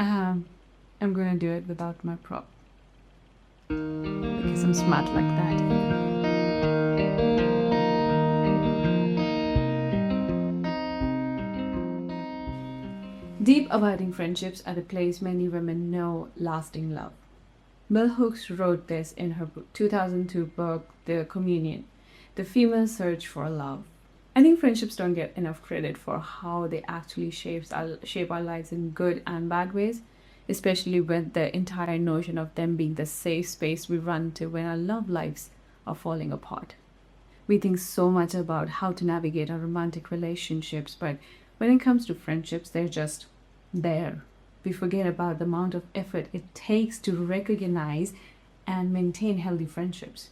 I'm gonna do it without my prop because I'm smart like that. Deep abiding friendships are the place many women know lasting love. Bell Hooks wrote this in her 2002 book, The Communion, The Female Search for Love. I think friendships don't get enough credit for how they actually shape our lives in good and bad ways, especially with the entire notion of them being the safe space we run to when our love lives are falling apart. We think so much about how to navigate our romantic relationships, but when it comes to friendships, they're just there. We forget about the amount of effort it takes to recognize and maintain healthy friendships.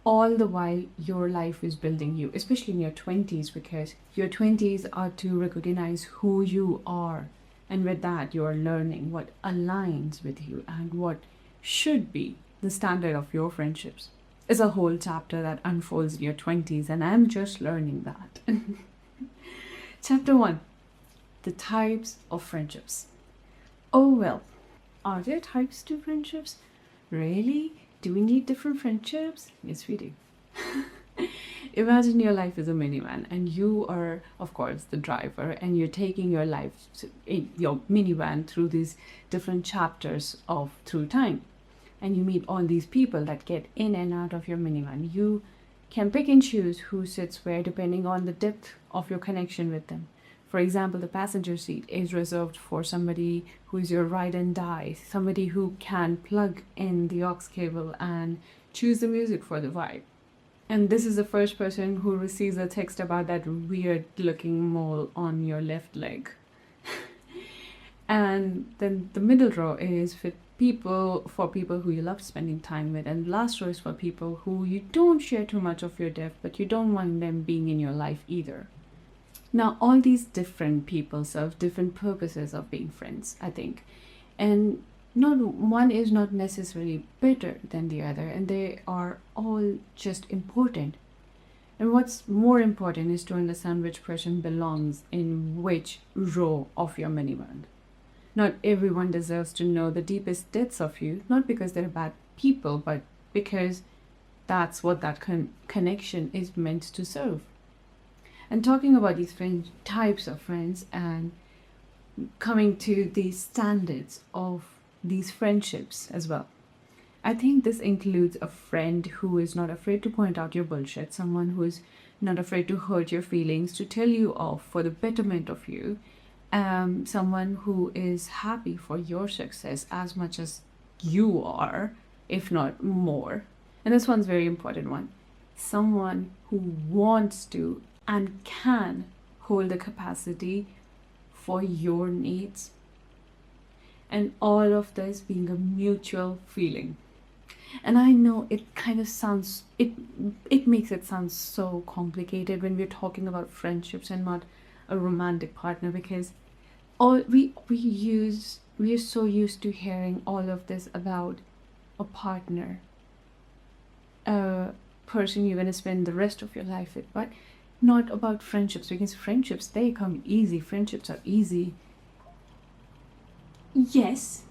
All the while your life is building you, especially in your 20s, because your 20s are to recognize who you are. And with that, you are learning what aligns with you and what should be the standard of your friendships. It's a whole chapter that unfolds in your 20s, and I'm just learning that. Chapter 1: The Types of Friendships. Oh well, are there types to friendships? Really? Do we need different friendships? Yes, we do. Imagine your life is a minivan and you are, of course, the driver, and you're taking your life in your minivan through these different chapters of through time. And you meet all these people that get in and out of your minivan. You can pick and choose who sits where depending on the depth of your connection with them. For example, the passenger seat is reserved for somebody who is your ride and die, somebody who can plug in the aux cable and choose the music for the vibe. And this is the first person who receives a text about that weird looking mole on your left leg. And then the middle row is for people who you love spending time with, and the last row is for people who you don't share too much of your depth, but you don't want them being in your life either. Now, all these different people serve different purposes of being friends, I think. And not one is not necessarily better than the other, and they are all just important. And what's more important is to understand which person belongs in which row of your minivan. Not everyone deserves to know the deepest depths of you, not because they're bad people, but because that's what that connection is meant to serve. And talking about these types of friends and coming to the standards of these friendships as well. I think this includes a friend who is not afraid to point out your bullshit, someone who is not afraid to hurt your feelings, to tell you off for the betterment of you, someone who is happy for your success as much as you are, if not more. And this one's a very important one. Someone who wants to and can hold the capacity for your needs. And all of this being a mutual feeling. And I know it kind of sounds, it makes it sound so complicated when we're talking about friendships and not a romantic partner, because all we are so used to hearing all of this about a partner, a person you're going to spend the rest of your life with, but not about friendships, because friendships, they come easy. Friendships are easy. Yes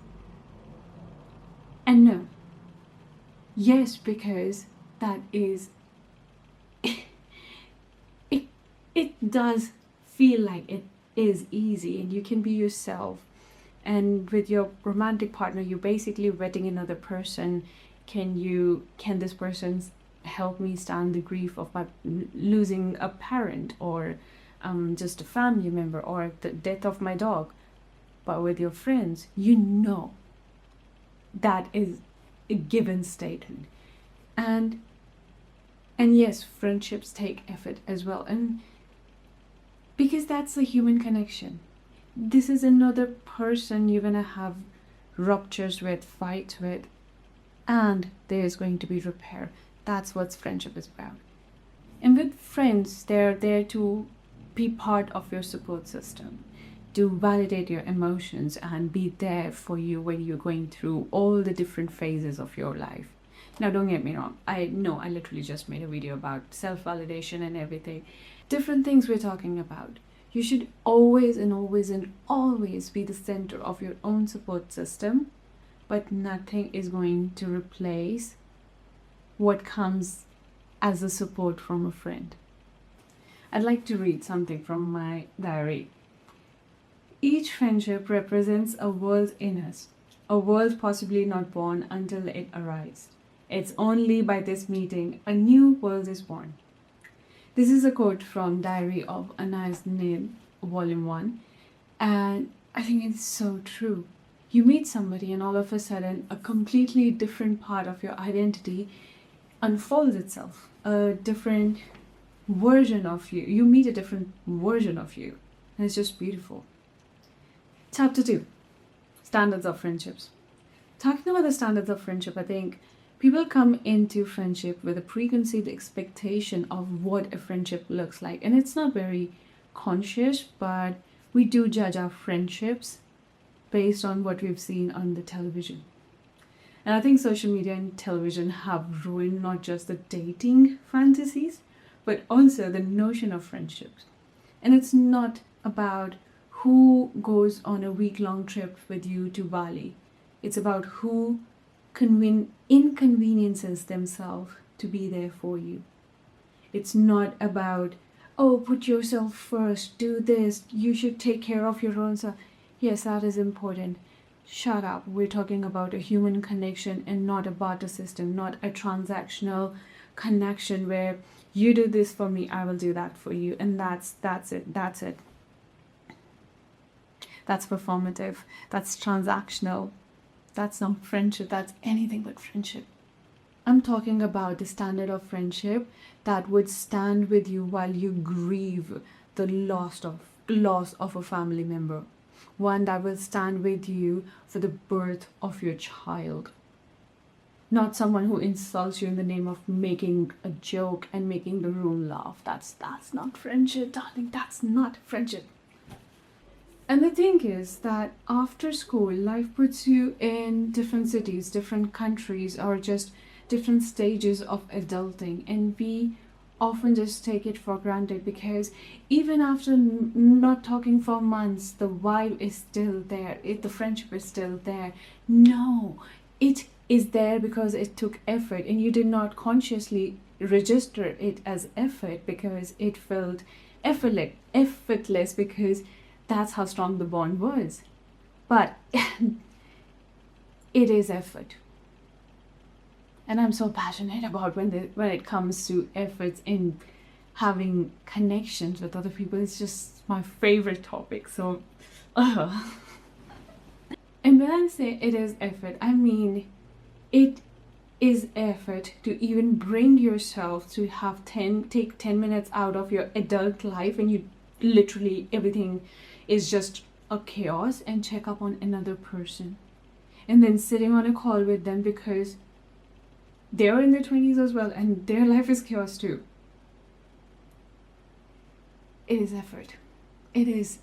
and no. Yes, because that is it does feel like it is easy and you can be yourself. And with your romantic partner, you're basically vetting another person. Can this person help me stand the grief of my losing a parent, or just a family member, or the death of my dog? But with your friends, that is a given statement. And yes, friendships take effort as well, and because that's a human connection. This is another person you're gonna have ruptures with, fights with, and there's going to be repair. That's what friendship is about. And with friends, they're there to be part of your support system, to validate your emotions and be there for you when you're going through all the different phases of your life. Now, don't get me wrong. I know I literally just made a video about self-validation and everything. Different things we're talking about. You should always and always and always be the center of your own support system, but nothing is going to replace what comes as a support from a friend. I'd like to read something from my diary. Each friendship represents a world in us, a world possibly not born until it arrives. It's only by this meeting a new world is born. This is a quote from Diary of Anais Nin, Volume 1, and I think it's so true. You meet somebody and all of a sudden a completely different part of your identity unfolds itself, a different version of you. You meet a different version of you, and it's just beautiful. Chapter 2, Standards of Friendships. Talking about the standards of friendship, I think people come into friendship with a preconceived expectation of what a friendship looks like. And it's not very conscious, but we do judge our friendships based on what we've seen on the television. And I think social media and television have ruined not just the dating fantasies, but also the notion of friendships. And it's not about who goes on a week-long trip with you to Bali. It's about who inconveniences themselves to be there for you. It's not about, oh, put yourself first, do this, you should take care of your own self. Yes, that is important. Shut up. We're talking about a human connection and not a barter system, not a transactional connection where you do this for me, I will do that for you, and that's it. That's performative. That's transactional. That's not friendship. That's anything but friendship. I'm talking about the standard of friendship that would stand with you while you grieve the loss of a family member. One that will stand with you for the birth of your child. Not someone who insults you in the name of making a joke and making the room laugh. That's not friendship, darling. That's not friendship. And the thing is that after school, life puts you in different cities, different countries, or just different stages of adulting. And we often just take it for granted because even after not talking for months, the vibe is still there. The friendship is still there. No, it is there because it took effort and you did not consciously register it as effort because it felt effortless because that's how strong the bond was. But it is effort. And I'm so passionate about when it comes to efforts in having connections with other people. It's just my favorite topic. So, and when I say it is effort, I mean it is effort to even bring yourself to take 10 minutes out of your adult life and you literally everything is just a chaos and check up on another person and then sitting on a call with them because they're in their 20s as well and their life is chaos too. It is effort. It is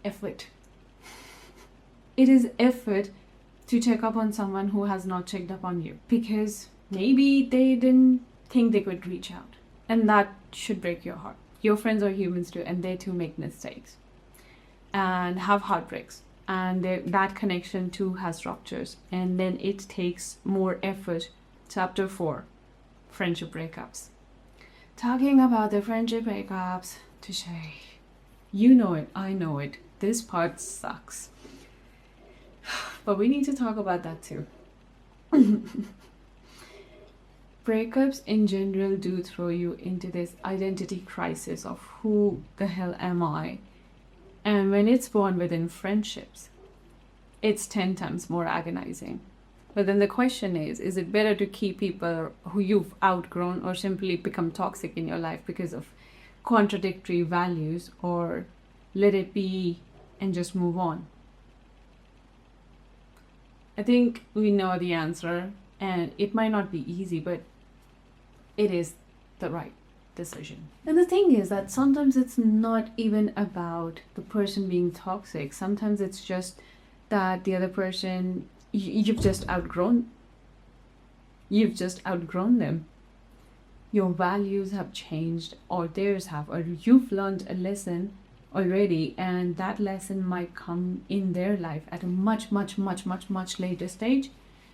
effort. It is effort to check up on someone who has not checked up on you because maybe they didn't think they could reach out, and that should break your heart. Your friends are humans too, and they too make mistakes and have heartbreaks, and that connection too has ruptures, and then it takes more effort. Chapter 4, Friendship Breakups. Talking about the friendship breakups, touche. You know it, I know it. This part sucks. But we need to talk about that too. Breakups in general do throw you into this identity crisis of who the hell am I? And when it's born within friendships, it's 10 times more agonizing. But then the question is it better to keep people who you've outgrown or simply become toxic in your life because of contradictory values, or let it be and just move on? I think we know the answer, and it might not be easy, but it is the right decision. And the thing is that sometimes it's not even about the person being toxic. Sometimes it's just that the other person, you've just outgrown them. Your values have changed, or theirs have, or you've learned a lesson already, and that lesson might come in their life at a much later stage,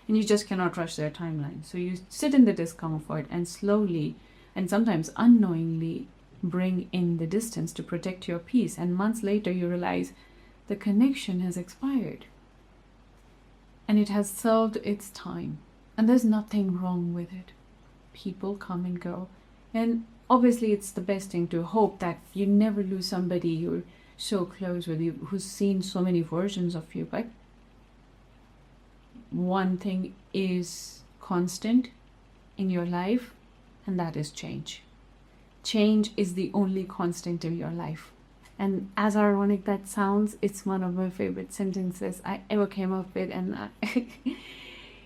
and you just cannot rush their timeline. So you sit in the discomfort and slowly and sometimes unknowingly bring in the distance to protect your peace, and months later you realize the connection has expired and it has served its time, and there's nothing wrong with it. People come and go, and obviously it's the best thing to hope that you never lose somebody you're so close with, you who's seen so many versions of you. But one thing is constant in your life, and that is change. Change is the only constant in your life. And as ironic that sounds, it's one of my favorite sentences I ever came up with, and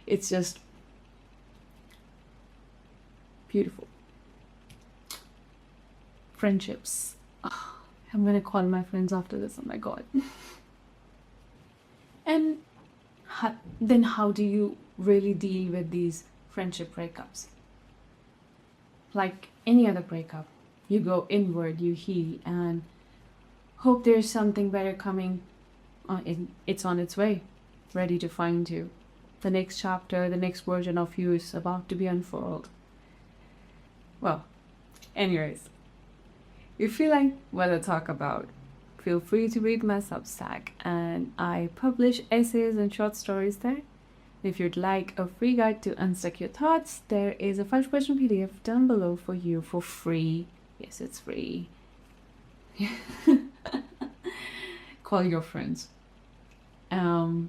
it's just beautiful. Friendships. Ah, I'm gonna call my friends after this. Oh my god. And then how do you really deal with these friendship breakups? Like any other breakup, you go inward, you heal, and hope there's something better coming. It's on its way, ready to find you. The next chapter, the next version of you is about to be unfurled. Well, anyways, if you like what I talk about, feel free to read my Substack, and I publish essays and short stories there. If you'd like a free guide to unstuck your thoughts, there is a 5-question PDF down below for you for free. Yes, it's free. Call your friends. Tell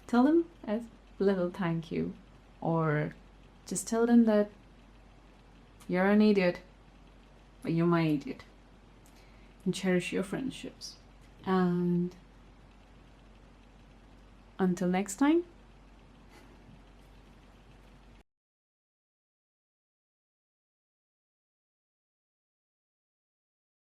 them a little thank you, or just tell them that you're an idiot, but you're my idiot. And cherish your friendships. And until next time,